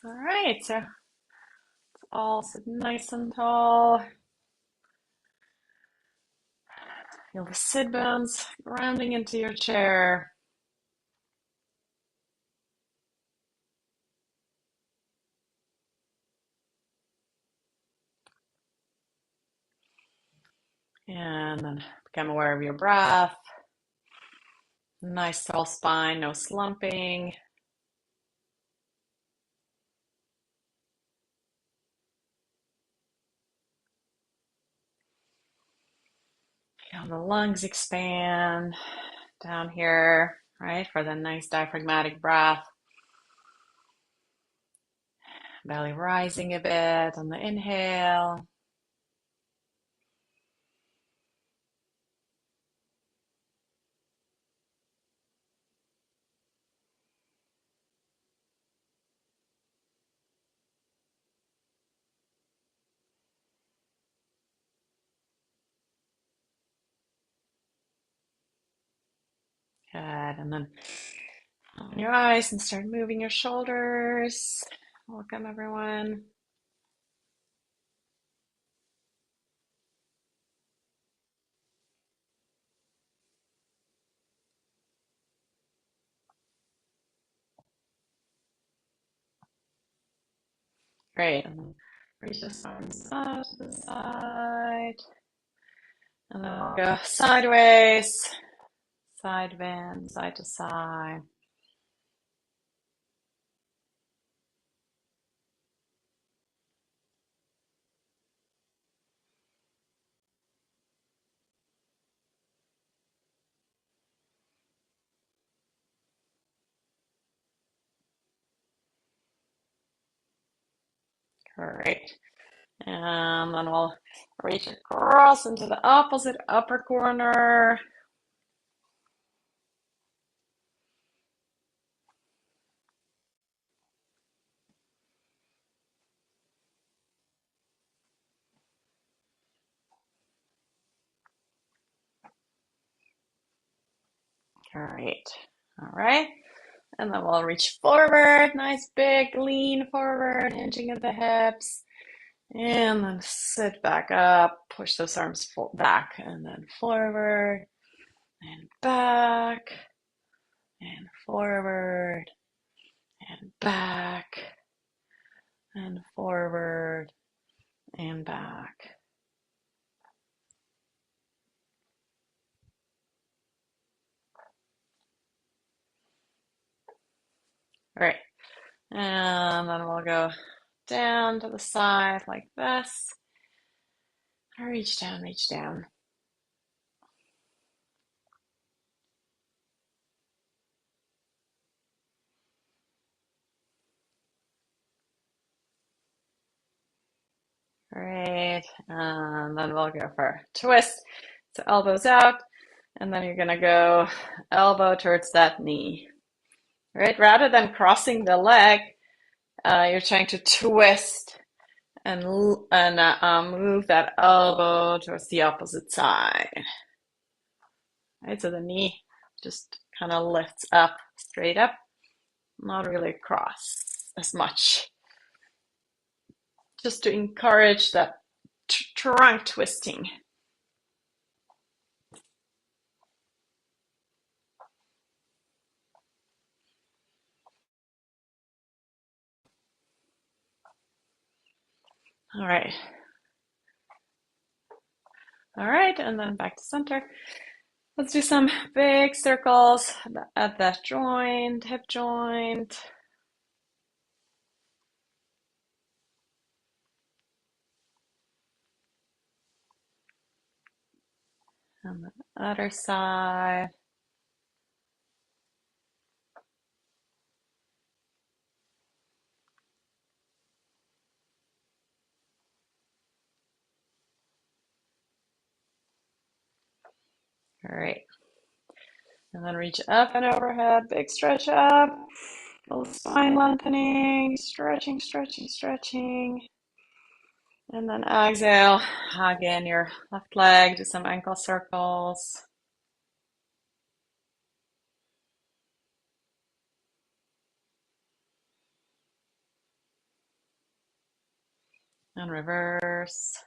All right, so all sit nice and tall. Feel the sit bones grounding into your chair. And then become aware of your breath. Nice tall spine, no slumping. Feel the lungs expand down here, right? For the nice diaphragmatic breath. Belly rising a bit on the inhale. Good. And then open your eyes and start moving your shoulders. Welcome, everyone. Great. And then reach the arms out to the side. And then we'll go sideways, side bend, side to side. Great. And then we'll reach across into the opposite upper corner. Great. All right. And then we'll reach forward, nice big lean forward, hinging at the hips. And then sit back up, push those arms back, and then forward, and back, and forward, and back, and forward, and back. All right. And then we'll go down to the side like this. Reach down, reach down. Great. And then we'll go for a twist. So elbows out. And then you're going to go elbow towards that knee. Right? Rather than crossing the leg, you're trying to twist and move that elbow towards the opposite side. Right? So the knee just kind of lifts up, straight up, not really across as much. Just to encourage that trunk twisting. All right. All right, and then back to center. Let's do some big circles at that joint, hip joint. And the other side. All right. And then reach up and overhead, big stretch up. Little spine lengthening, stretching, stretching, stretching. And then exhale, hug in your left leg, do some ankle circles. And reverse.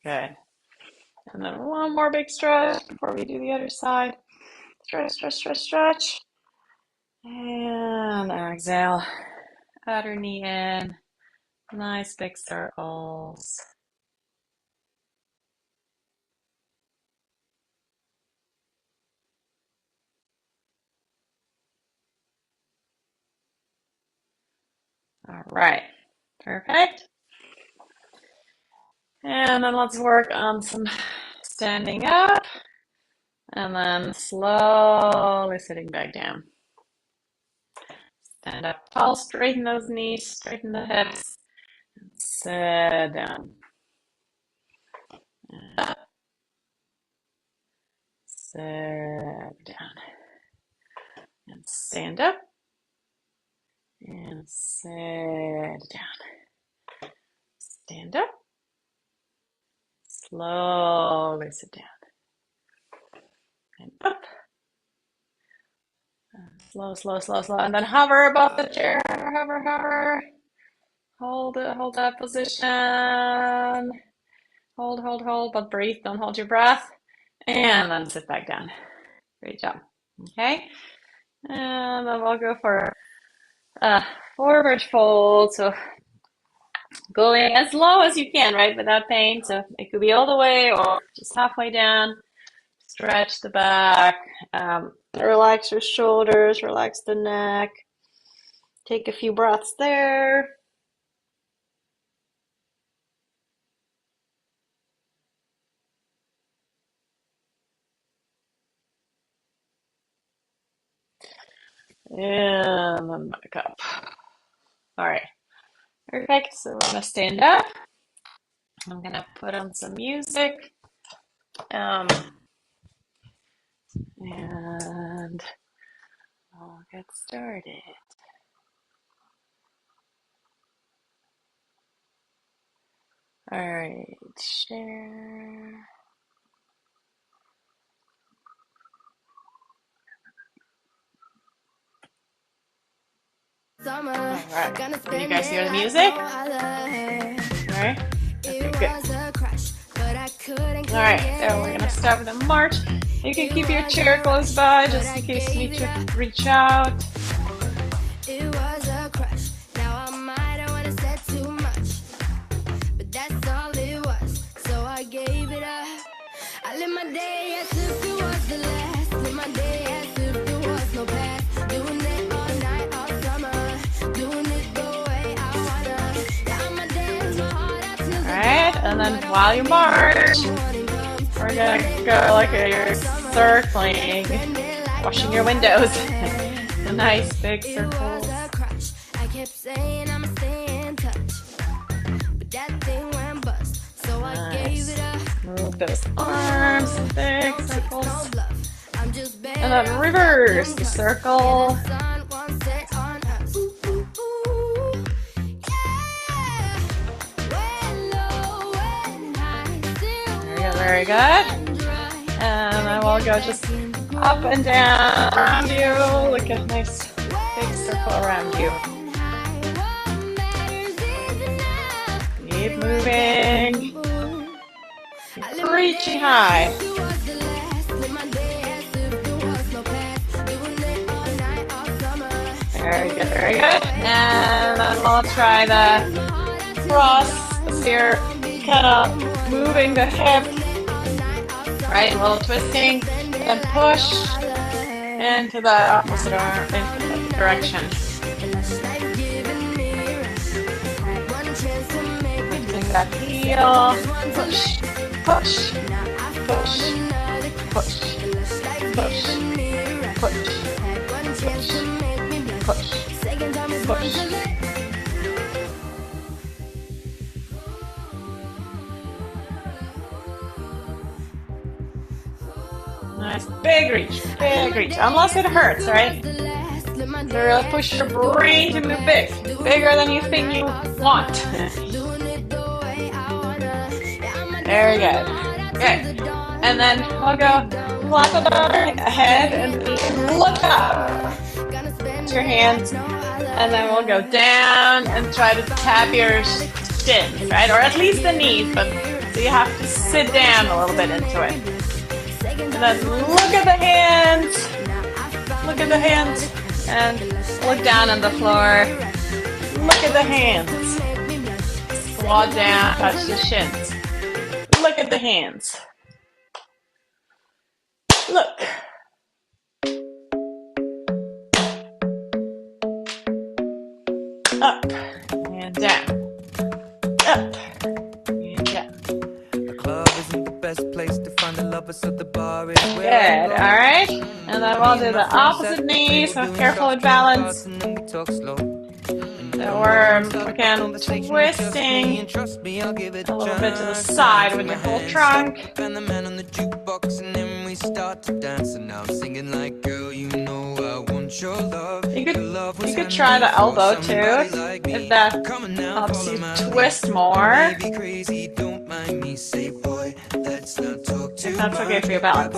Good. And then one more big stretch before we do the other side. Stretch, stretch, stretch, stretch. And exhale. Outer knee in. Nice big circles. All right. Perfect. And then let's work on some standing up. And then slowly sitting back down. Stand up tall, straighten those knees, straighten the hips. And sit down. And up. Sit down. And stand up. And sit down. Stand up. Slowly sit down. And up. Slow, slow, slow, slow. And then hover above the chair. Hover, hover. Hold it, hold that position. Hold, hold, hold, but breathe. Don't hold your breath. And then sit back down. Great job. Okay. And then we'll go for forward fold. So going as low as you can, right? Without pain. So it could be all the way or just halfway down. Stretch the back. Relax your shoulders. Relax the neck. Take a few breaths there. And then back up. All right. Perfect. So we're going to stand up. I'm going to put on some music. And I'll get started. All right. Share. All right. Can you guys hear the music? All right. Okay, good. All right. So we're gonna start with a march. You can keep your chair close by just in case you need to reach out. It was a crush. Now I might have wanna said too much, but that's all it was. So I gave it up. I live my day as if it was the last. Live my day as if there was no past. Doing it all night, all summer. Doing it the way I wanna. Yeah, I'ma dance my heart out till the Alright, and then while you march, we're gonna go like you're circling, washing your windows. A nice big circle. I kept saying I'ma stay in touch, but that thing went bust. So I gave it up. Move those arms, big circles. And then reverse the circle. Very good. And then we'll go just up and down around you. Look at a nice big circle around you. Keep moving. Keep reaching high. Very good, very good. And then we'll try the cross here. Kind of moving the hip. Right, a little twisting, then push into the opposite direction. Using that heel, push, push, push, push, push, push, push, push. Nice, big reach, unless it hurts, right? So really push your brain to move big, bigger than you think you want. Very good. Good. And then we'll go flop it on our head and look up. Lift your hands. And then we'll go down and try to tap your shins, right? Or at least the knees, but so you have to sit down a little bit into it. And then look at the hands. Look at the hands. And look down on the floor. Look at the hands. Squat down, touch the shins. Look at the hands. Look. Up and down. Up and down. The club isn't the best place to find the lovers, so the bar is where good. All right. And then we'll do the opposite knee, so careful with balance. So we're, again, twisting a little bit to the side with your whole trunk. And the man on the jukebox, and then we start to dance. And now I'm singing like, girl, you know I want your love. You could try the elbow too, if that helps you twist more. If that's okay for your balance.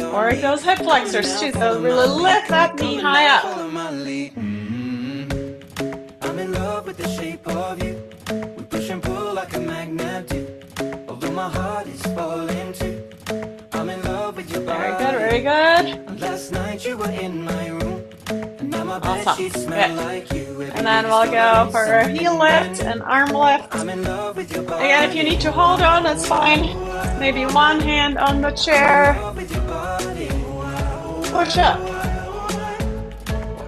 Or those hip flexors too, so really lift that knee high up. I'm in love with the shape of you. We push and pull like a magnet do. Although my heart is falling too. I'm in love with your body. Very good, very good. Last night you were in my room. And now my bed Awesome. sheets smell like you. And then we'll go for a heel lift and arm lift. I'm in love with your body. Again, if you need to hold on, that's fine. Maybe one hand on the chair. Push up.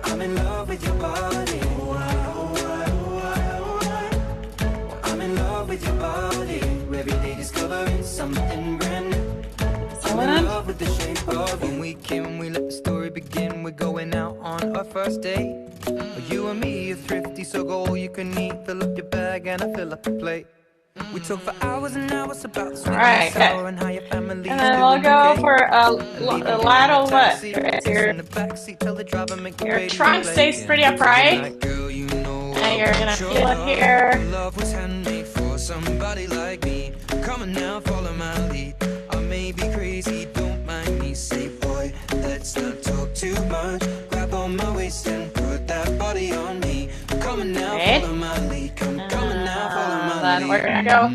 I'm in love with your body. I'm in love with your body. Every day discovering something brand new. I'm in love with the shape of you. When we came, we let the story begin. We're going out on our first date. You and me are thrifty, so go all you can eat. Fill up your bag and I fill up the plate. We talk for hours and hours about the sweet and sour and how your family. And then we'll go for a lateral lift. Right? Your trunk stays pretty upright. And you're gonna feel it here. Love was handmade for somebody like me. Come on now, follow my lead. I may be crazy, don't mind me. Say, boy, let's not talk too much. Grab on my waist and put that body on me. Come on now, follow my lead. Come on now, follow my lead. Then we're gonna go.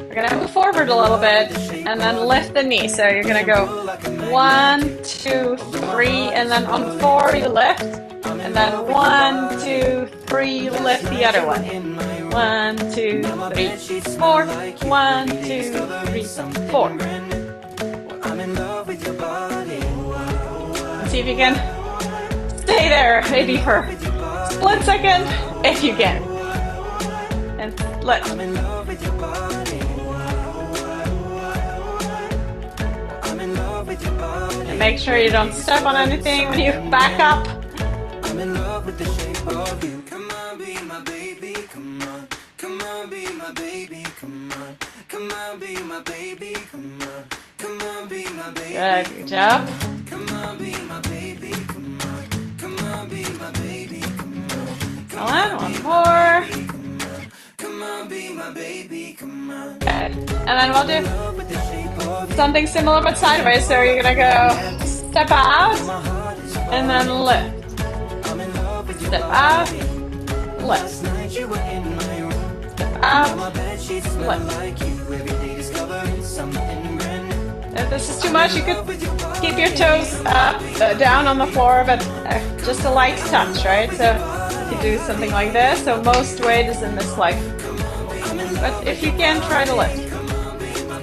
We're gonna move forward a little bit, and then lift the knee. So you're gonna go 1, 2, 3, and then on 4 you lift, and then 1, 2, 3, lift the other one. 1, 2, 3, 4. 1, 2, 3, 4. See if you can stay there, maybe for a split second, if you can. And lift. And make sure you don't step on anything when you back up. I'm in love with the shape of you. Come on, be my baby, come on. Come on, be my baby, come on. Come on, be my baby, come on. Come on, be my baby. Good job. Come on, be my baby, come on. Come on, be my baby, come on. Come on, one more. Come on, be my baby, come on. Good. And then we'll do something similar but sideways. So you're gonna go step out and then lift. Step out, lift. Step out, lift. If this is too much, you could keep your toes up, down on the floor, but just a light touch, right? So you could do something like this. So most weight is in this leg. But if you can, try to lift.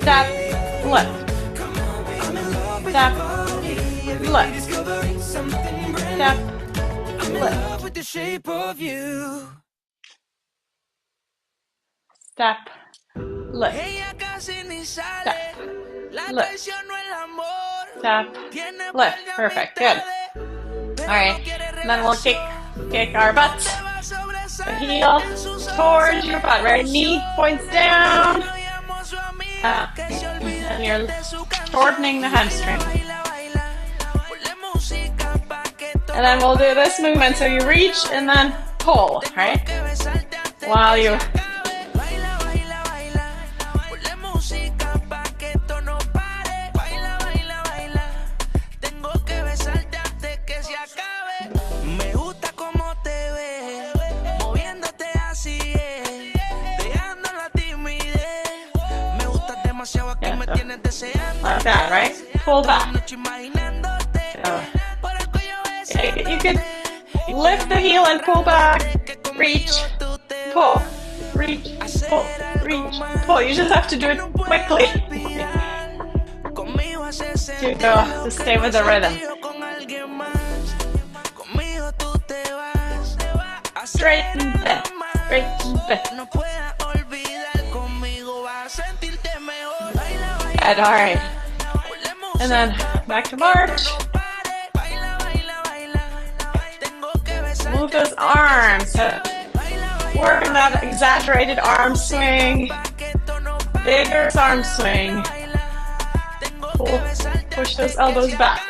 Step, lift. Step, lift. Step, lift. With the shape of you. Step, lift. Step, lift. Step, lift. Perfect. Good. All right. And then we'll kick our butts. The heel towards your butt. Right. Knee points down. And you're shortening the hamstring. And then we'll do this movement. So you reach and then pull, right? While you that, right? Pull back. So, you could lift the heel and pull back, reach, pull, reach, pull, reach, pull. You just have to do it quickly to stay with the rhythm. Straighten bend, straighten bend. Good, all right. And then back to march. Move those arms. Work on that exaggerated arm swing. Bigger arm swing. Pull, push those elbows back.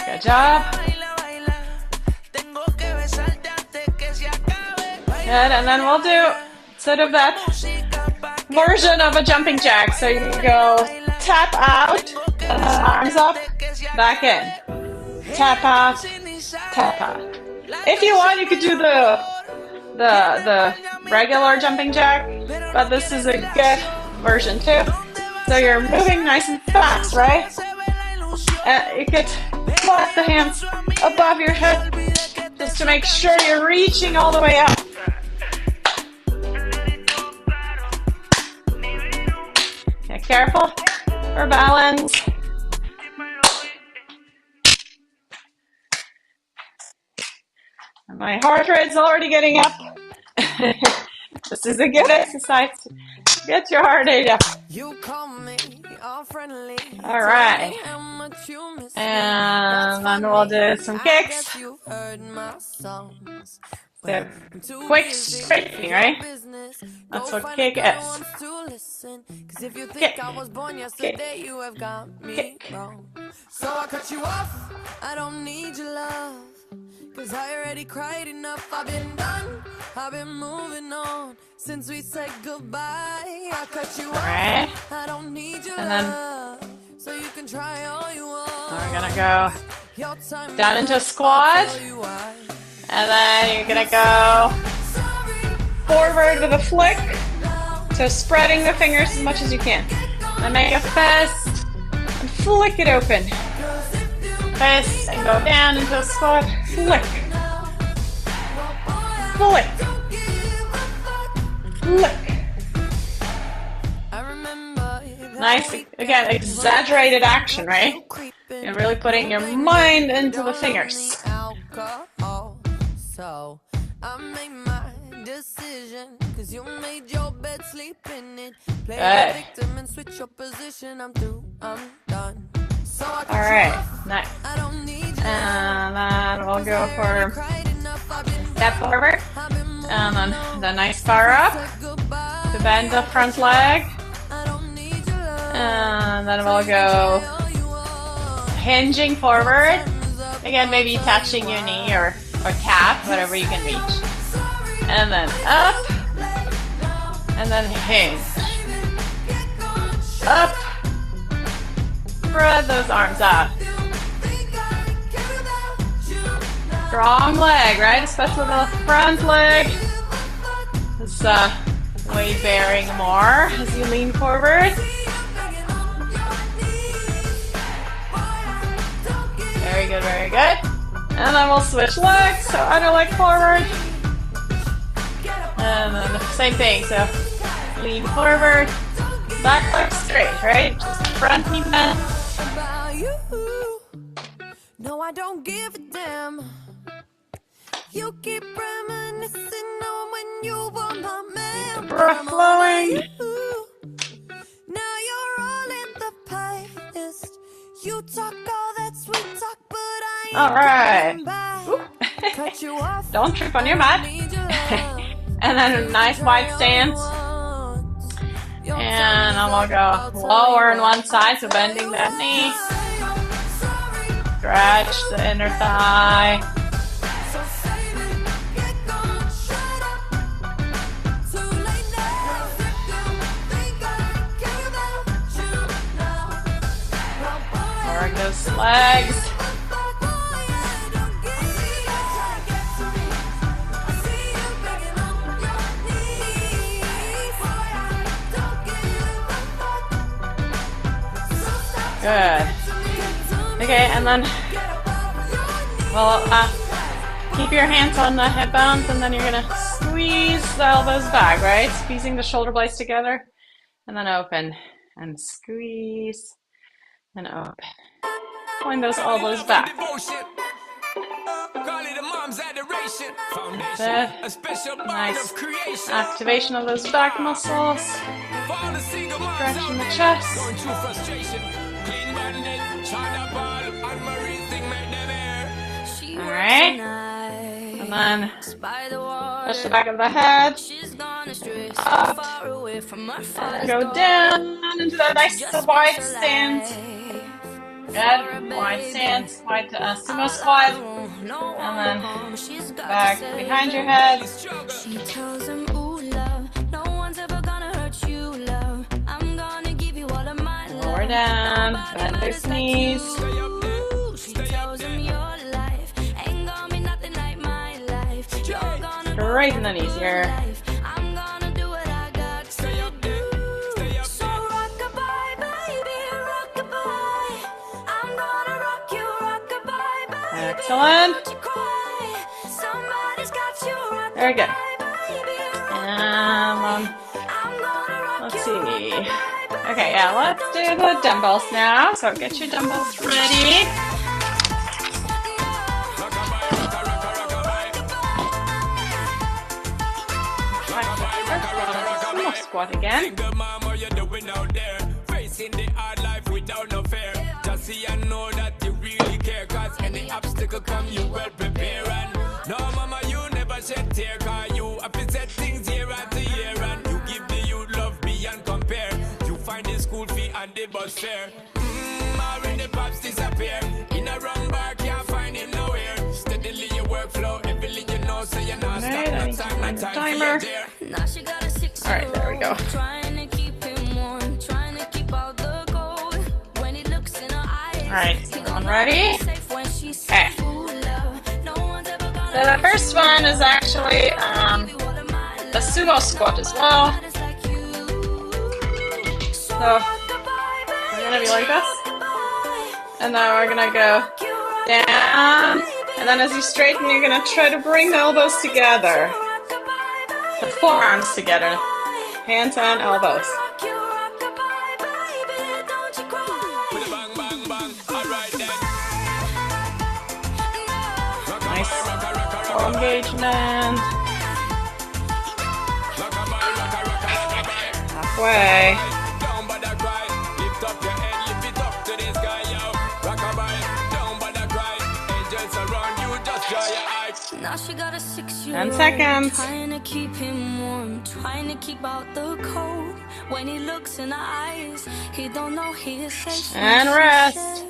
Good job. Good, and then we'll do sort of that version of a jumping jack. So you go tap out, arms up, back in. Tap out, tap out. If you want, you could do the regular jumping jack, but this is a good version too. So you're moving nice and fast, right? You could flap the hands above your head just to make sure you're reaching all the way up. Okay, careful for balance. My heart rate's already getting up. This is a good exercise. Get your heart rate up. All right. And then we'll do some kicks. So, quick straightening, right? That's what kick is. Kick. Kick. Kick. So I cut you off. I don't need your love. Cause I already cried enough. I've been done. I've been moving on since we said goodbye. I cut you off. I don't need your love. So you can try all you want. We're gonna go down into a squat. And then you're gonna go forward with a flick. So spreading the fingers as much as you can. And make a fist and flick it open. Fist and go down into a squat. Flick. Flick. Flick. Nice, again, exaggerated action, right? You're really putting your mind into the fingers. So I made my decision, cause you made your bed, sleep in it. Play the victim and switch your position. I'm through, I'm done. So alright, nice. And then we'll go for step forward. And then the nice bar up to bend the front leg. And then we'll go hinging forward. Again, maybe touching your knee or calf, whatever you can reach. And then up. And then hinge. Up. Spread those arms out. Strong leg, right? Especially the front leg. It's weight bearing more as you lean forward. Very good, very good. And then we'll switch legs, so other leg forward. And then the same thing, so lean forward, back leg straight, right? Just front knee bend. No, I don't give a damn. You keep reminiscing on when you were my man. Keep the breath flowing. Now you're all in the past. You talk all that sweet talk, but I ain't all right. Don't trip on your mat. And then a nice wide stance. And then we'll go lower on one side, so bending that knee. Stretch the inner thigh. Work those legs. Good. Okay, and then, well, keep your hands on the hip bones, and then you're gonna squeeze the elbows back, right? Squeezing the shoulder blades together, and then open, and squeeze, and open. Point those elbows back. That's it. Nice activation of those back muscles. Stretching the chest. Alright. And then push the back of the head. Up. And go down into that nice wide stance. Good. Wide stance. Wide sumo squat. And then back behind your head. She tells him, ooh, love, no one's ever gonna hurt you, love. I'm gonna give you all of my love. Lower down. Bend those knees. She tells him your life ain't gonna be nothing like my life. You're gonna Straighten the knees here. I'm gonna do what I got to do. So rock-a-bye, baby, rock-a-bye. I'm gonna rock you, rock-a-bye, baby. Excellent. Don't you cry. Somebody's got you, rock-a-bye, Very good. baby, And I'm gonna rock let's you, see. rock-a-bye, Okay, yeah, let's do the dumbbells now. So get your dumbbells ready. Sumo squat again. Facing the hard life without no fear. Just see and know that you really care. Cause any obstacle come, you well prepare. And no, mama, you never shed tear. Cause you have to set things year after year. And you give the youth love beyond compare. You find the school fee and the bus fare. Already pops disappear. In a wrong bar, can't find him nowhere. Steadily your workflow, everything you know, so you're not Alright, I need to find the timer. Now she got a 6-year-old. Alright, there we go. Trying to keep him warm, trying to keep out the cold. When he looks in her eyes, Alright, he everyone don't ready? know safe when she says, Okay. "Ooh, love, no one's ever gonna So the first one is actually give you all of my the sumo squat as well. love just like you." So So rock-a-bye, we're gonna be like this, baby, and then we're gonna go rock you, rock down, and then as you straighten, you're gonna try to bring the elbows together, rock-a-bye, the forearms together, hands and elbows. rock you, rock-a-bye, baby, don't you cry. With a bang, bang, bang. Alright then. Nice core engagement. Halfway. Down by the cry. Lift up your head, lift it up to the sky, yo. Rock-a-bye. Down by the cry. Angels around you, just dry your eyes. Now she got a 6-year-old. 10 seconds. Trying to keep him warm, trying to keep out the cold. When he looks in her eyes, he don't know he is safe. And rest.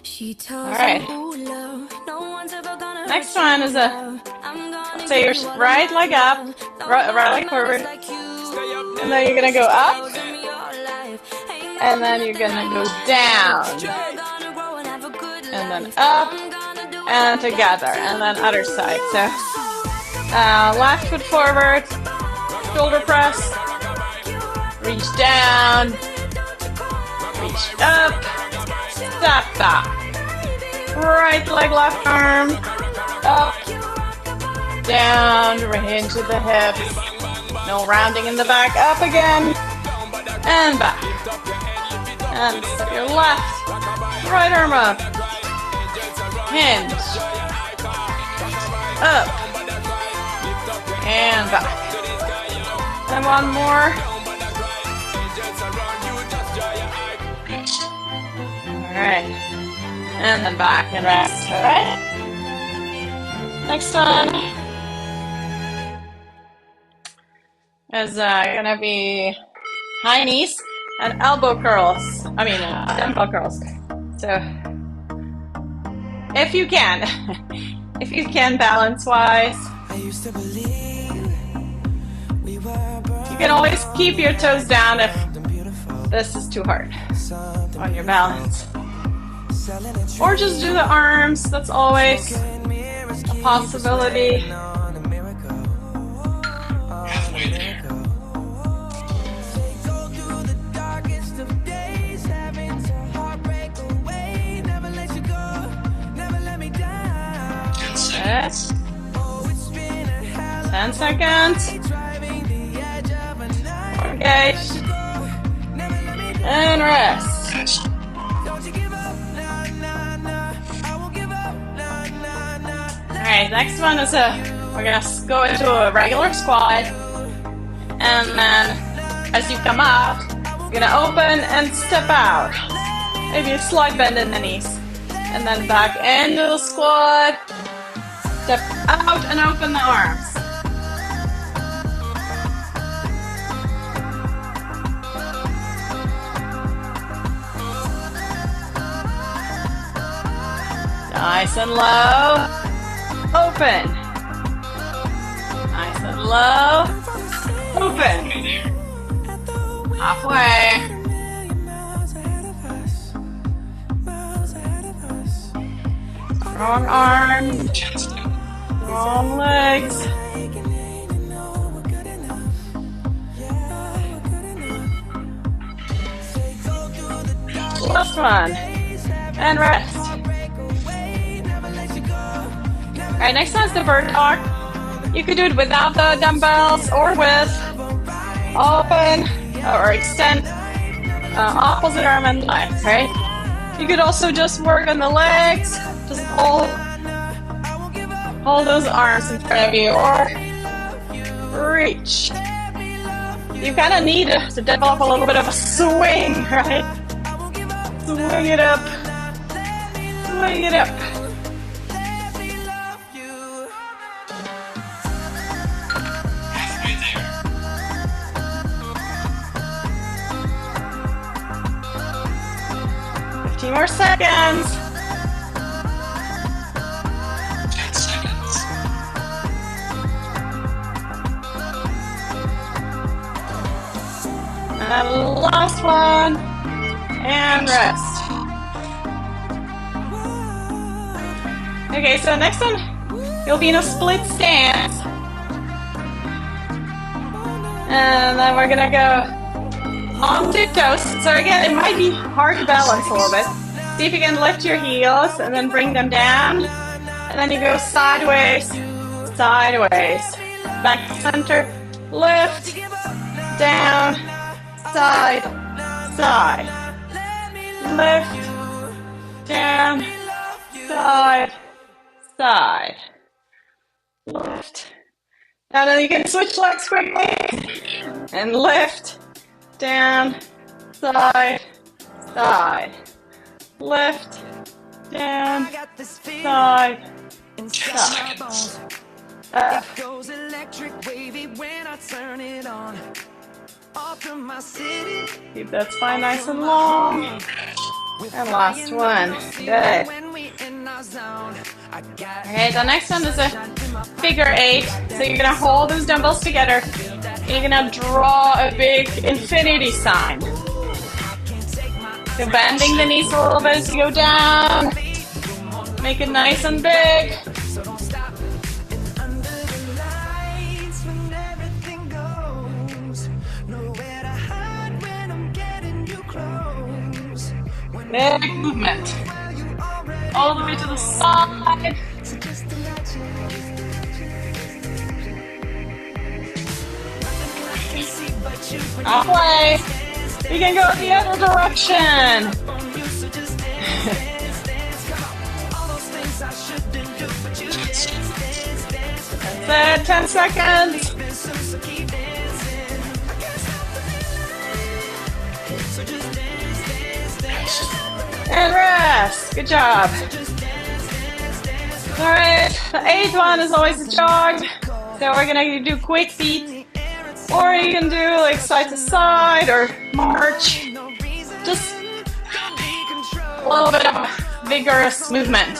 She tells Alright. him, ooh, love, no one's ever gonna Next hurt one you, is love. I'm gonna let's say give your you all of right my leg up, love. No right one leg forward, like you. Stay up there. and then you're gonna go up, Tells him your life ain't and then you're gonna go down, You're gonna grow and have a good and then life. up, I'm gonna do and together, and then other side. So left foot forward, shoulder press, reach down, reach up, step back. Right leg, left arm, up, down, hinge at the hips. No rounding in the back, up again, and back. And step your left, right arm up, hinge, up, and back. And one more. Alright. And then back and rest, alright? Next one is gonna be high knees and elbow curls. Dumbbell curls. So, if you can, balance-wise, I used to believe we were you can always keep your toes down if beautiful. this is too hard Something on your balance. Or just do the arms, that's always a possibility. Halfway there. Yes. 10 seconds. Engage. And rest. Yes. Alright, next one is we're gonna go into a regular squat. And then as you come out, you're gonna open and step out. Maybe a slight bend in the knees. And then back into the squat. Step out and open the arms. Nice and low. Open. Nice and low. Open. Halfway. Strong arms. Strong legs. Last one. And rest. Alright, next one is the bird dog. You could do it without the dumbbells or with. Open or extend opposite arm and leg, right? You could also just work on the legs. Just hold those arms in front of you or reach. You kind of need to develop a little bit of a swing, right? Swing it up. Swing it up. Halfway there. 15 more seconds. 10 seconds. And last one. And rest. Okay, so next one, you'll be in a split stance. And then we're gonna go on tiptoes. So again, it might be hard to balance a little bit. See if you can lift your heels and then bring them down. And then you go sideways, sideways. Back to center, lift, down, side, side. Lift, down, side, side. Lift. Now then you can switch legs quickly. And lift, down, side, side. Lift, down, side, side. Goes electric wavy when I turn it on. Off from my city. Keep that spine nice and long. And last one. Good. Okay, the next one is a figure 8. So you're gonna hold those dumbbells together. And you're gonna draw a big infinity sign. So bending the knees a little bit as you go down. Make it nice and big. Big movement. All the way to the side. Halfway. You can go the other direction. That's it. 10 seconds. And rest. Good job. Alright, the 8th one is always a jog. So we're gonna do quick feet. Or you can do like side to side or march. Just a little bit of vigorous movement.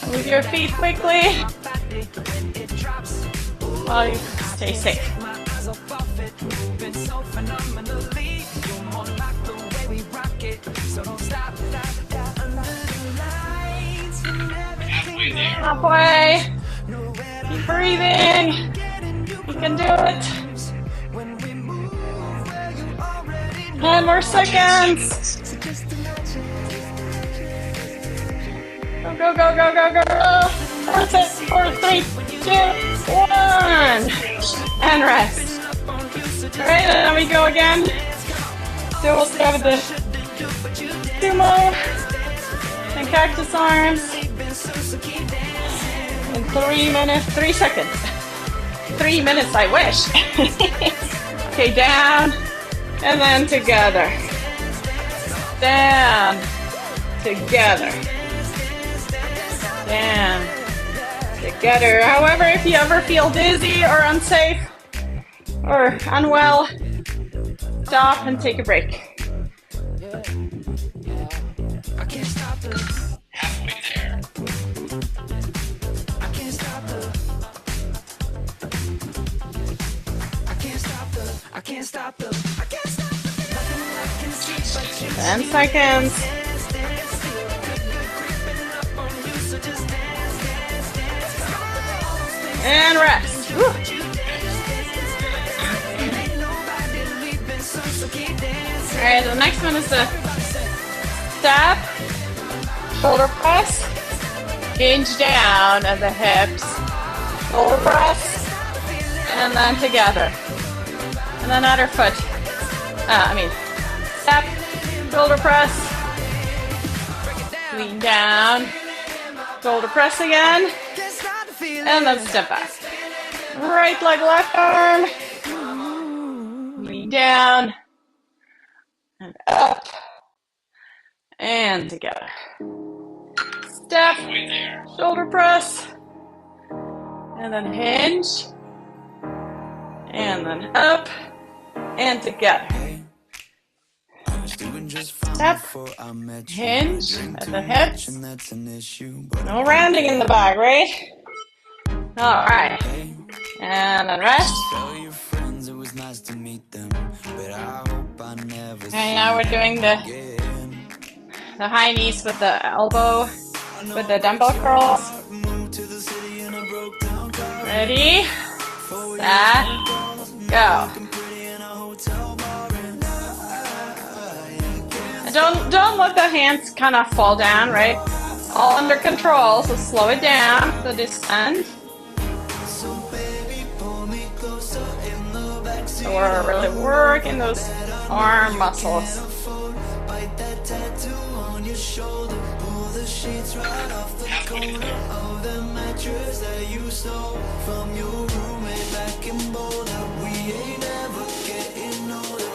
Move your feet quickly while you stay safe. phenomenally. You're more like the way we rock it. So don't stop, stop, stop. Under the lights, when everything Halfway. nowhere Keep breathing. getting you You can do it. close. When we move where you already know. 10 more seconds. So just imagine. Go, go, go, go, go, go. 4, 6, 4, 3, 2, 1. And rest. All right, and then we go again. So we'll start with the sumo and cactus arms in 3 minutes, 3 seconds. 3 minutes, I wish. Okay, down and then together. Down, together. Down, together. However, if you ever feel dizzy or unsafe or unwell, stop and take a break. I can't stop the. Halfway there. I can't stop the. I can't stop the. I can't stop the. I can't stop the. Nothing I can see but you. 10 seconds. Dance, dance, feel good, good creeping up on you. So just dance, dance, dance. Stop all those things And rest. Woo. that you dance, dance, dance. Ain't nobody leaving, so keep dancing. All right, the next one is the step, shoulder press, hinge down at the hips, shoulder press, and then together. And then other foot. Step, shoulder press, lean down, shoulder press again, Can't stop the feeling. and then step back. Right leg, left arm, lean down, and up, and together. Step, Halfway there. shoulder press, and then hinge, and then up, and together. I was doing just fine Step, before I met you. hinge Drink at too the much hips. and that's an issue, but No rounding in the bag, right? All right, and then rest. tell your friends it was nice to meet them, but I hope I never see Okay, now we're doing the again. high knees with the elbow, with the dumbbell curls. Moved to the city in a broke down car. Ready, set, go. Pretty in a hotel bar and And don't let the hands kind of fall down, right? All under control, so slow it down, the descent. so baby pull me closer in the backseat. So we're really working those arm muscles. Bite that tattoo on your shoulder. Pull the sheets right off the corner of the mattress that you stole from your roommate back in Boulder. We ain't ever getting older.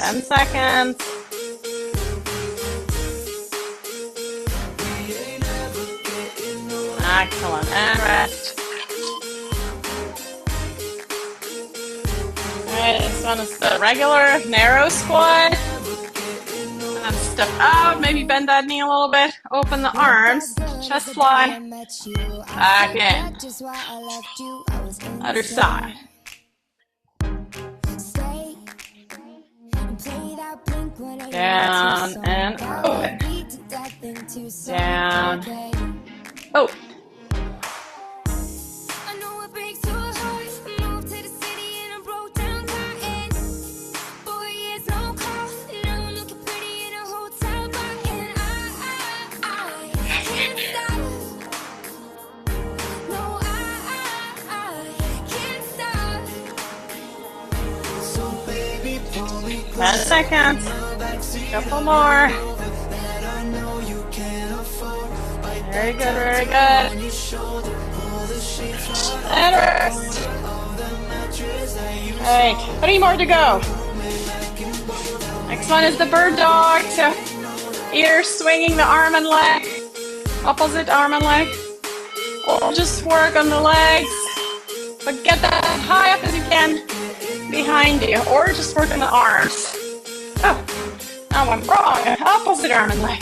10 seconds. Excellent, and rest. Alright, this one is the regular narrow squat. And step out, maybe bend that knee a little bit. Open the arms, chest fly. Back in. Other side. Down and open. Down. Oh, I know it breaks your heart. Moved to the city in a broke down car, and 4 years no call. Now I'm looking pretty in a hotel bar, and I can't stop. No, I can't stop. So baby pull me 10 seconds. Couple more. that I know you can't afford. Bite Very good, very on good. your shoulder. Pull the sheets right And rest. off the mattress that you Alright, 3 more to go. Next one is the bird dog. So either swinging the arm and leg, opposite arm and leg, or just work on the legs, but get that high up as you can behind you, or just work on the arms. Oh, now I'm wrong. Opposite arm and leg.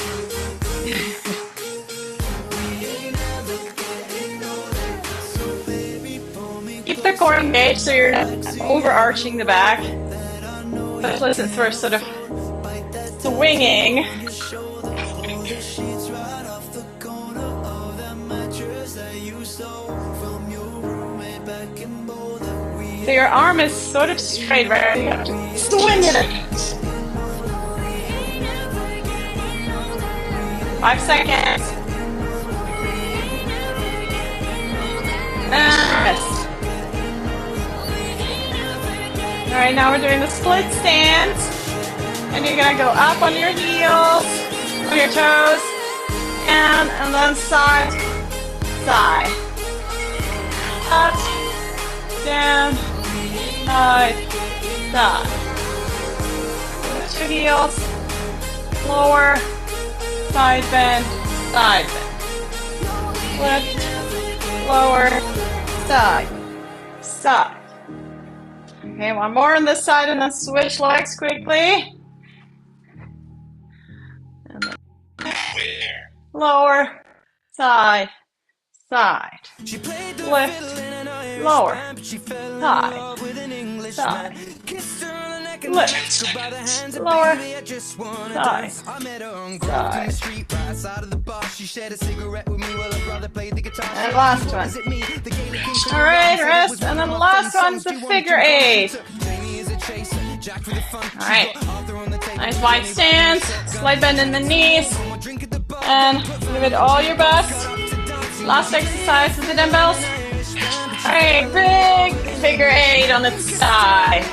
Keep the core engaged so you're not overarching the back. Especially since we're sort of swinging. So your arm is sort of straight, right? You have to swing it. 5 seconds. And rest. Alright, now we're doing the split stance. And you're gonna go up on your heels, on your toes, and then side, side. Up, down, side, side. Lift your heels, lower, side bend, side bend. Lift, lower, side, side. Okay, one more on this side and then switch legs quickly. And then lower, side, side. Lift, lower, side, side. Lift, lower, side, side. And last one. Alright, rest, and then the last one's the figure 8. Alright, nice wide stance, slight bend in the knees, and give it all your best. Last exercise with the dumbbells. Alright, big figure 8 on its side.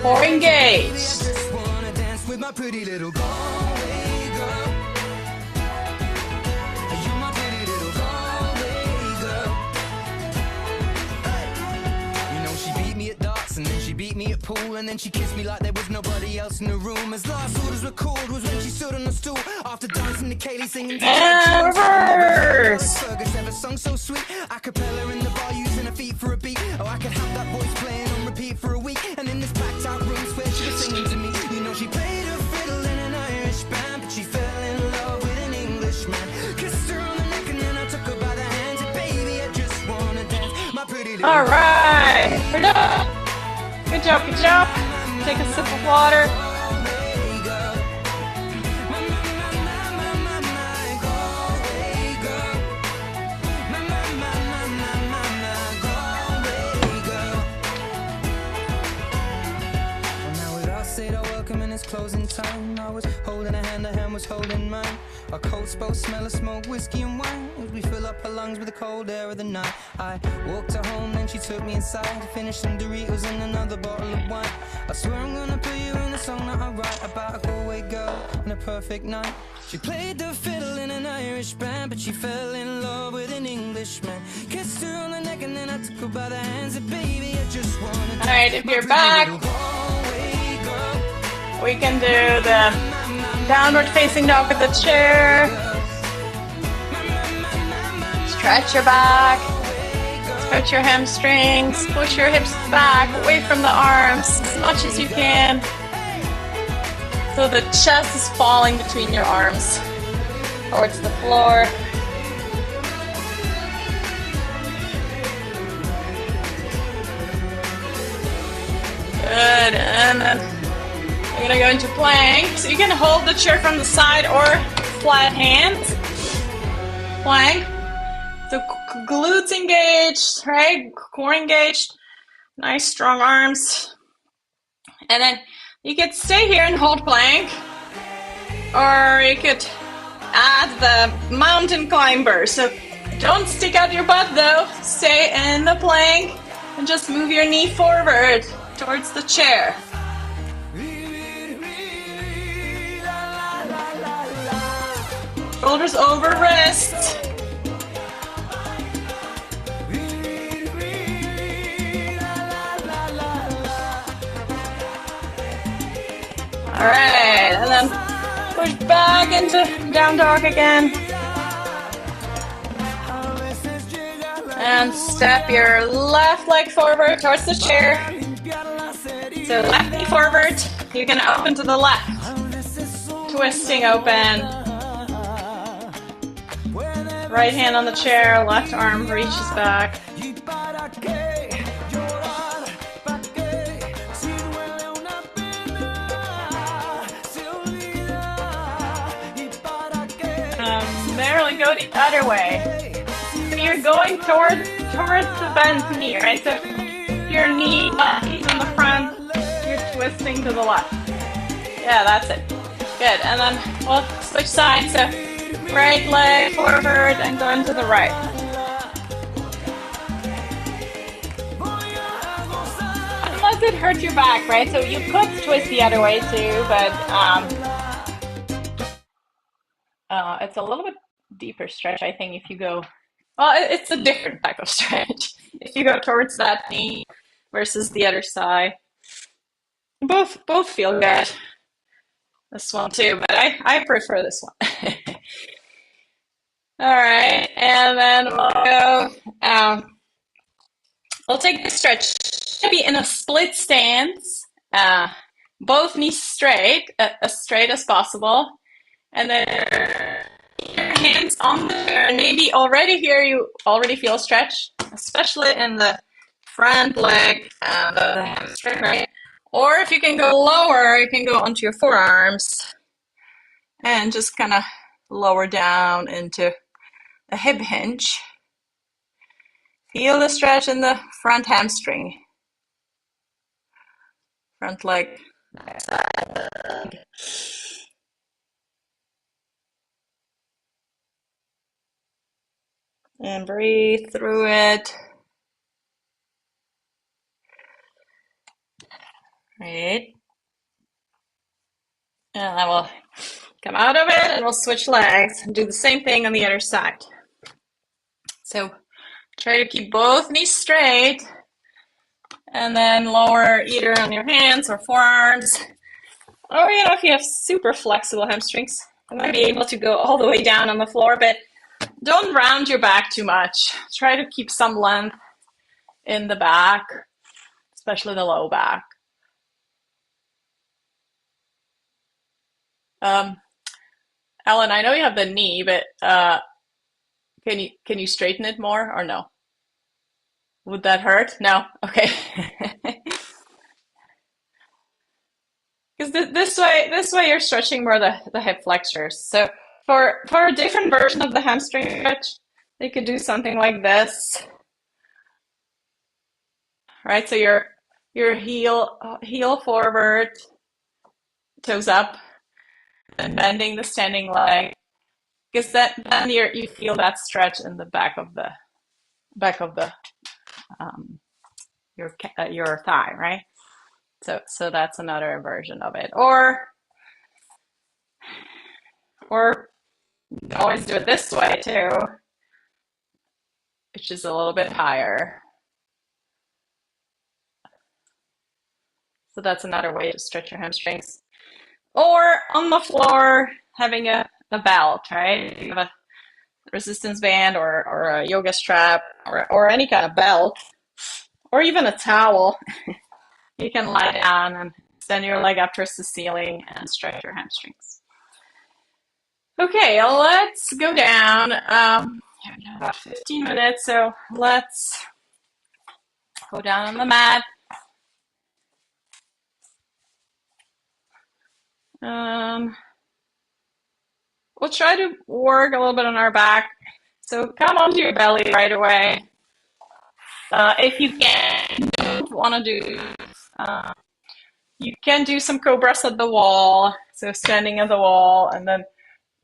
Core engaged. And then she beat me at pool, and then she kissed me like there was nobody else in the room. As last orders were called was when she stood on the stool after dancing to Kaylee singing. And reverse. Fergus ever sung so sweet. A cappella in the bar using her feet for a beat. Oh, I could have that voice playing on repeat for a week. And in this packed out room, swear she was singing to me. You know she played a fiddle in an Irish band, but she fell in love with an Englishman. Kissed her on the neck and then I took her by the hands. And baby, I just wanna dance. My pretty little. All right, we're done. Good job, good job. Take a sip of water. Closing time, I was holding a hand was holding mine. Our coats both smell of smoke, whiskey and wine as we fill up her lungs with the cold air of the night. I walked her home, then she took me inside, finished some Doritos and another bottle of wine. I swear I'm gonna put you in the song that I write about a Galway girl and a perfect night. She played the fiddle in an Irish band, but she fell in love with an Englishman. Kissed her on the neck and then I took her by the hands, and baby, I just wanna. All right, if you're back, we can do the downward facing dog with the chair. Stretch your back, stretch your hamstrings, push your hips back, away from the arms as much as you can. So the chest is falling between your arms towards the floor. Good, and then we're gonna go into plank. So you can hold the chair from the side or flat hands. Plank. So glutes engaged, right? Core engaged. Nice strong arms. And then you could stay here and hold plank. Or you could add the mountain climber. So don't stick out your butt though. Stay in the plank and just move your knee forward towards the chair. Shoulders over wrists. All right, and then push back into down dog again. And step your left leg forward towards the chair. So left knee forward, you're gonna open to the left. Twisting open. Right hand on the chair, left arm reaches back. barely go the other way. So you're going towards the bent knee, right? So your knee is in the front, you're twisting to the left. Yeah, that's it. Good. And then we'll switch sides. So right leg forward and going to the right. Unless it hurts your back, right? So you could twist the other way too, but it's a little bit deeper stretch, I think, if you go. Well, it's a different type of stretch. If you go towards that knee versus the other side, both feel good. This one too, but I prefer this one. All right, and then we'll go. We'll take the stretch. Be in a split stance. Both knees straight, as straight as possible, and then your hands on the chair. Maybe already here you already feel stretch, especially in the front leg, the hamstring, right? Or if you can go lower, you can go onto your forearms and just kind of lower down into a hip hinge. Feel the stretch in the front hamstring, front leg, side. And breathe through it. Right. And then we'll come out of it and we'll switch legs and do the same thing on the other side. So try to keep both knees straight and then lower either on your hands or forearms. Or, if you have super flexible hamstrings, you might be able to go all the way down on the floor, but don't round your back too much. Try to keep some length in the back, especially the low back. Ellen, I know you have the knee, but can you straighten it more or no? Would that hurt? No? Okay. Because this way you're stretching more the hip flexors. So for a different version of the hamstring stretch, you could do something like this. Right? So your heel forward, toes up, and bending the standing leg. Because then you feel that stretch in the back of the your thigh, right? So that's another version of it. Or you can always do it this way too, which is a little bit higher. So that's another way to stretch your hamstrings. Or on the floor, having a belt, right? You have a resistance band or a yoga strap or any kind of belt, or even a towel. You can lie down and extend your leg up towards the ceiling and stretch your hamstrings. Okay, let's go down. About 15 minutes, so let's go down on the mat. We'll try to work a little bit on our back. So come onto your belly right away. If you don't want to do, you can do some cobras at the wall. So standing at the wall and then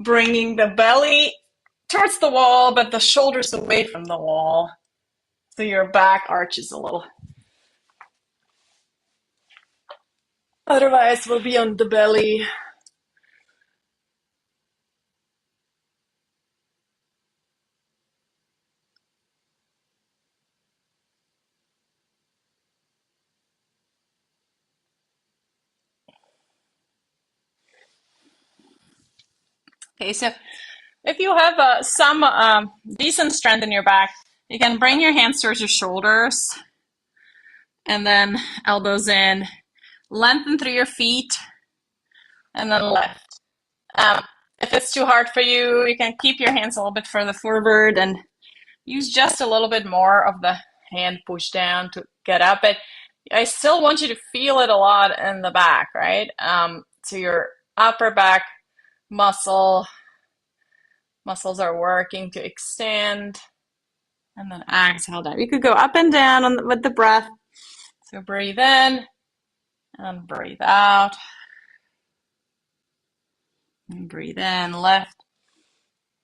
bringing the belly towards the wall, but the shoulders away from the wall. So your back arches a little. Otherwise, we'll be on the belly. Okay, so if you have some decent strength in your back, you can bring your hands towards your shoulders and then elbows in, lengthen through your feet, and then lift. If it's too hard for you, you can keep your hands a little bit further forward and use just a little bit more of the hand push down to get up. But I still want you to feel it a lot in the back, right? So your upper back muscle Muscles are working to extend. And then exhale down. You could go up and down with the breath. So breathe in and breathe out. And breathe in, lift.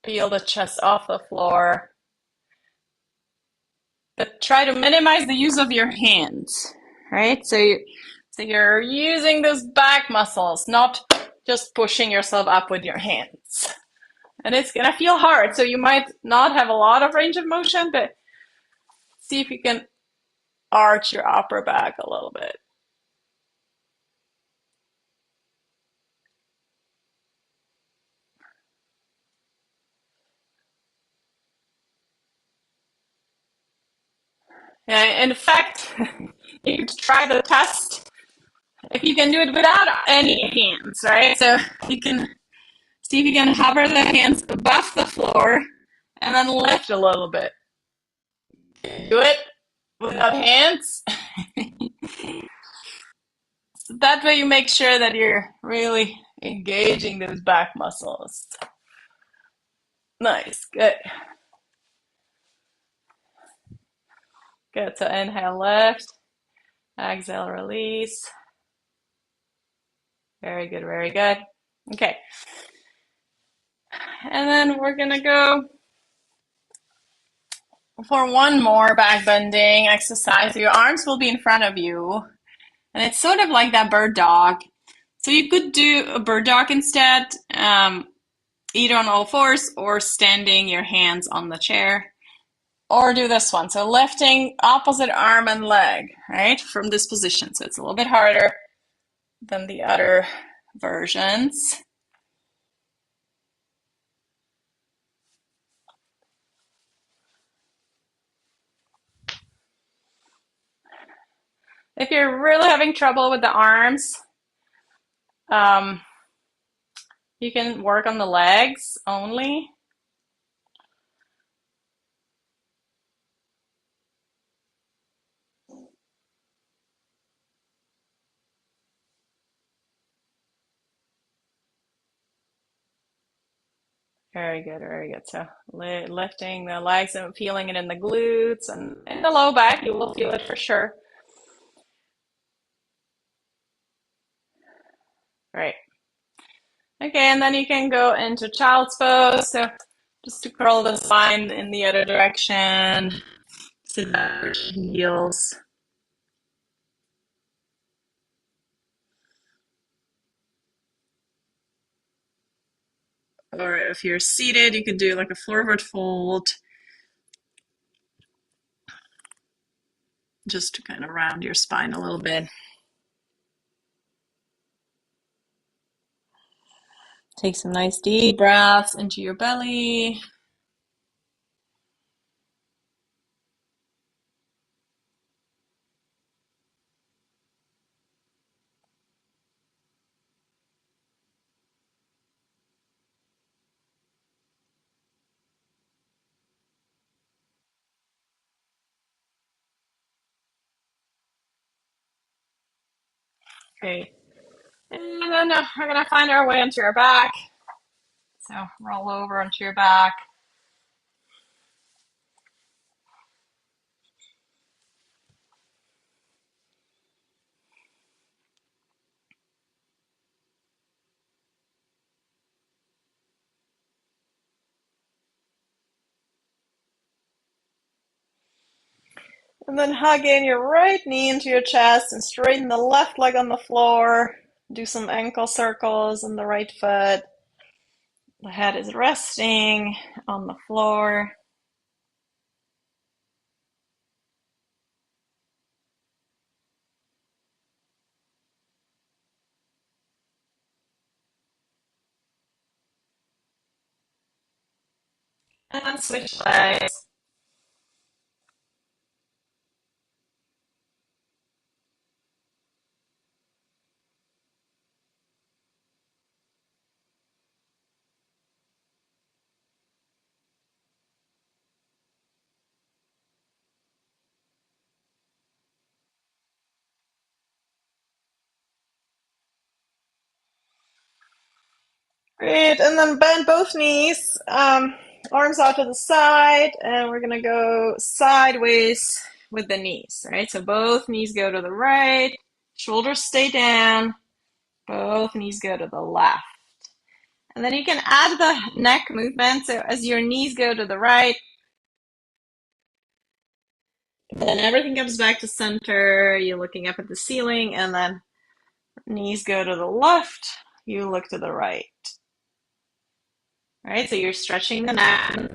Feel the chest off the floor. But try to minimize the use of your hands, right? So you're using those back muscles, not just pushing yourself up with your hands. And it's gonna feel hard, so you might not have a lot of range of motion, but see if you can arch your upper back a little bit. Yeah, in fact, you could try the test if you can do it without any hands, right? So you can see if you can hover the hands above the floor and then lift a little bit. Do it without hands. That way you make sure that you're really engaging those back muscles. Nice, good. Good, so inhale, lift. Exhale, release. Very good, very good. Okay. And then we're gonna go for one more back bending exercise. Your arms will be in front of you. And it's sort of like that bird dog. So you could do a bird dog instead, either on all fours or standing your hands on the chair. Or do this one. So lifting opposite arm and leg, right, from this position. So it's a little bit harder than the other versions. If you're really having trouble with the arms, you can work on the legs only. Very good, very good. So lifting the legs and feeling it in the glutes and in the low back, you will feel it for sure. Right. Okay, and then you can go into child's pose. So just to curl the spine in the other direction, sit back with heels. Or if you're seated, you could do like a forward fold, just to kind of round your spine a little bit. Take some nice deep breaths into your belly. Okay. And then we're going to find our way onto your back. So roll over onto your back. And then hug in your right knee into your chest and straighten the left leg on the floor. Do some ankle circles on the right foot. The head is resting on the floor. And switch legs. Great, and then bend both knees, arms out to the side, and we're gonna go sideways with the knees, right? So both knees go to the right, shoulders stay down, both knees go to the left. And then you can add the neck movement, so as your knees go to the right, then everything comes back to center, you're looking up at the ceiling, and then knees go to the left, you look to the right. Right, so you're stretching the neck.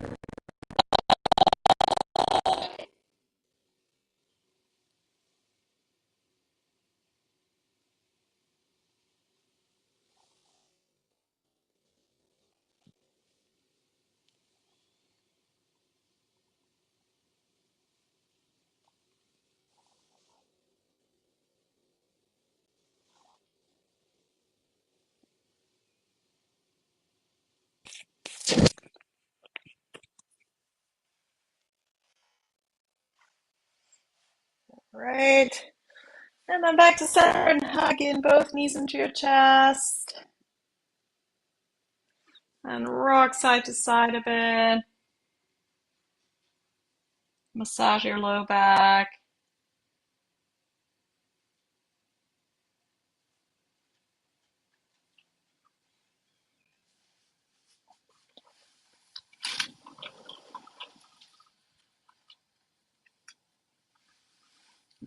Right. And then back to center and hug in both knees into your chest. And rock side to side a bit. Massage your low back.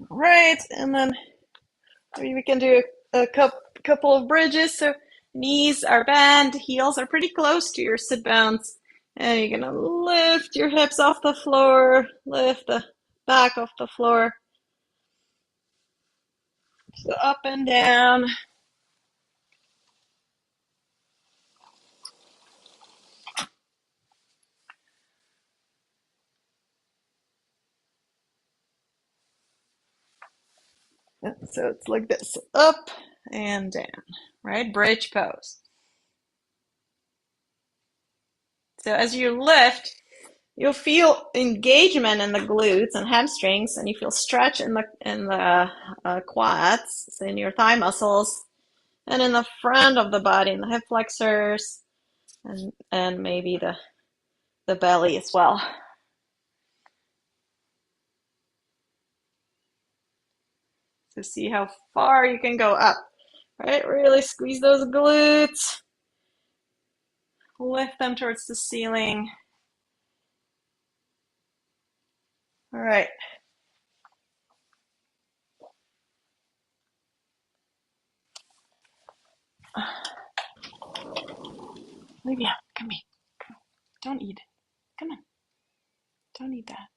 Right. And then maybe we can do a couple of bridges. So knees are bent, heels are pretty close to your sit bones. And you're gonna lift your hips off the floor, lift the back off the floor. So up and down. So it's like this, up and down, right? Bridge pose. So as you lift, you'll feel engagement in the glutes and hamstrings, and you feel stretch in the quads, so in your thigh muscles, and in the front of the body, in the hip flexors, and maybe the belly as well. So see how far you can go up, right? Really squeeze those glutes, lift them towards the ceiling. All right. Olivia, come here. Don't eat it. Come on. Don't eat that.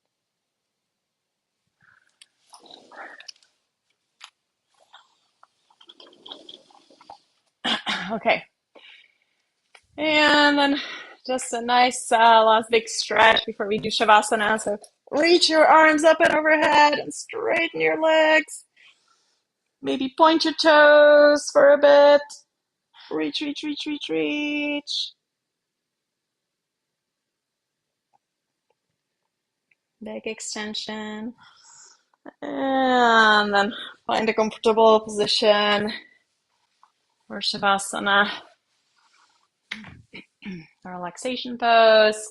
Okay. And then just a nice last big stretch before we do Shavasana. So reach your arms up and overhead and straighten your legs. Maybe point your toes for a bit. Reach, reach, reach, reach, reach. Big extension. And then find a comfortable position for Shavasana. A relaxation pose.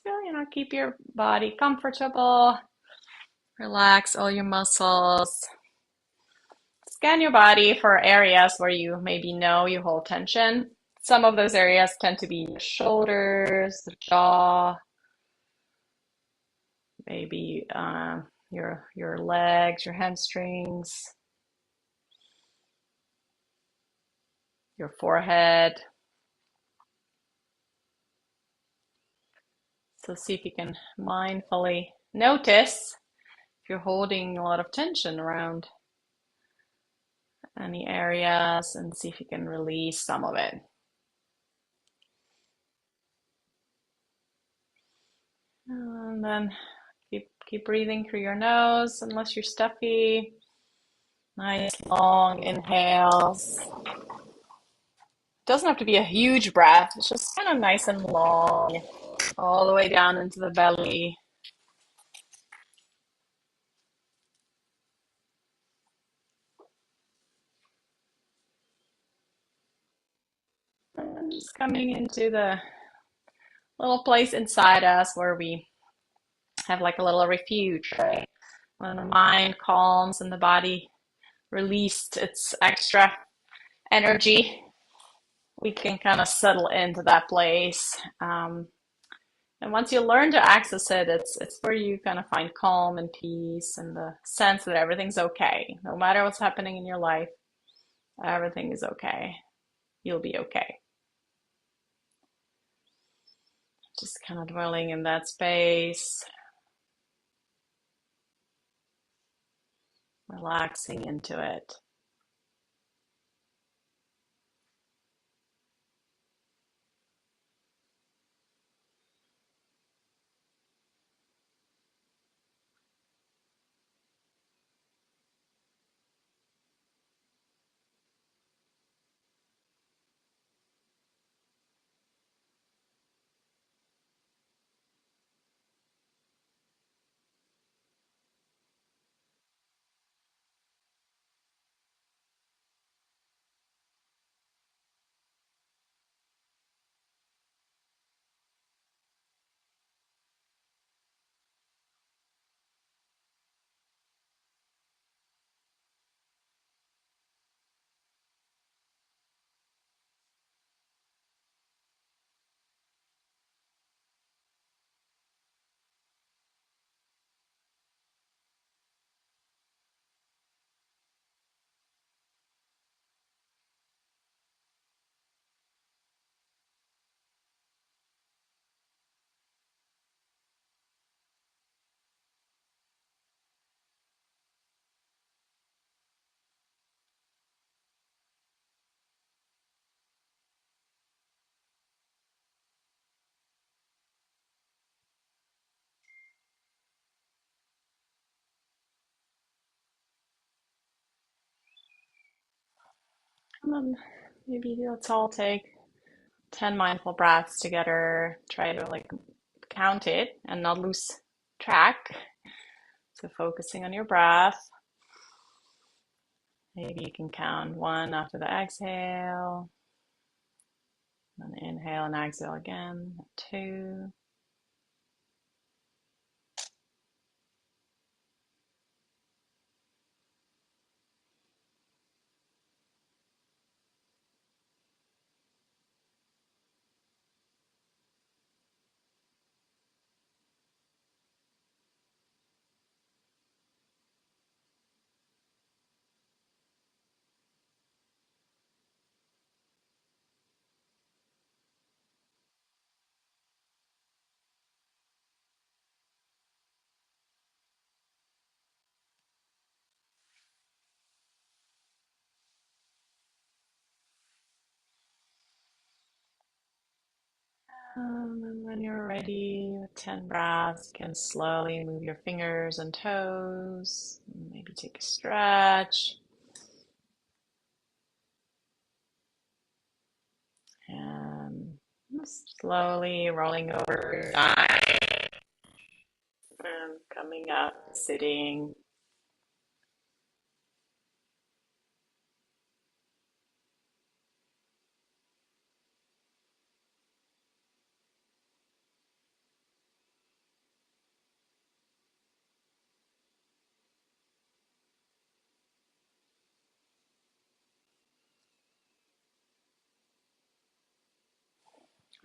So, keep your body comfortable. Relax all your muscles. Scan your body for areas where you maybe know you hold tension. Some of those areas tend to be the shoulders, the jaw, maybe your legs, your hamstrings, your forehead. So see if you can mindfully notice if you're holding a lot of tension around any areas, and see if you can release some of it. And then keep breathing through your nose unless you're stuffy. Nice long inhales. Doesn't have to be a huge breath. It's just kind of nice and long, all the way down into the belly. And just coming into the little place inside us where we have like a little refuge, right? When the mind calms and the body released its extra energy, we can kind of settle into that place. And once you learn to access it, it's where you kind of find calm and peace and the sense that everything's okay. No matter what's happening in your life, everything is okay. You'll be okay. Just kind of dwelling in that space, relaxing into it. And then maybe let's all take 10 mindful breaths together. Try to like count it and not lose track. So focusing on your breath. Maybe you can count 1 after the exhale. Then inhale and exhale again. 2. And when you're ready with 10 breaths, you can slowly move your fingers and toes. Maybe take a stretch. And slowly rolling over your side and coming up, sitting.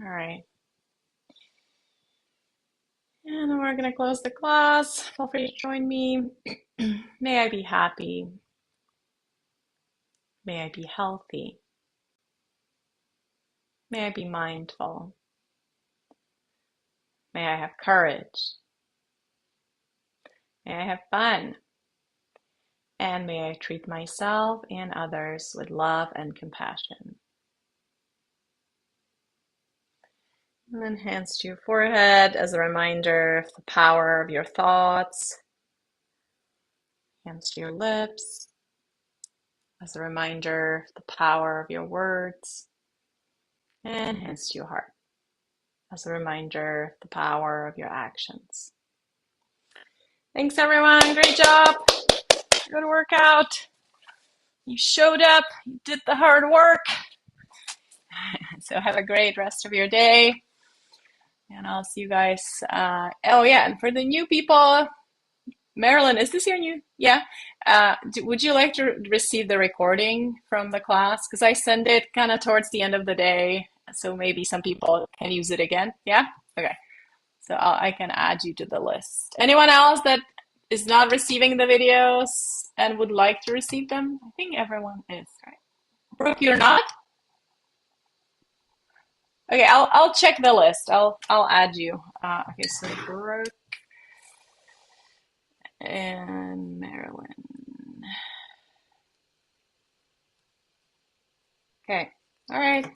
All right. And then we're going to close the class. Feel free to join me. May I be happy. May I be healthy. May I be mindful. May I have courage. May I have fun. And may I treat myself and others with love and compassion. And then hands to your forehead as a reminder of the power of your thoughts. Hands to your lips as a reminder of the power of your words. And hands to your heart as a reminder of the power of your actions. Thanks everyone, great job. Good workout. You showed up, you did the hard work. So have a great rest of your day, and I'll see you guys. Oh yeah, and for the new people, Marilyn, is this your new? Yeah. Would you like to receive the recording from the class? Because I send it kind of towards the end of the day, so maybe some people can use it again. Yeah? Okay. So I can add you to the list. Anyone else that is not receiving the videos and would like to receive them? I think everyone is, right? Brooke, you're not? Okay, I'll check the list. I'll add you. Okay, so Brooke and Marilyn. Okay. All right.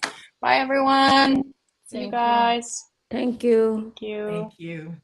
Bye, everyone. See you Thank you. guys. Thank you. Thank you. Thank you.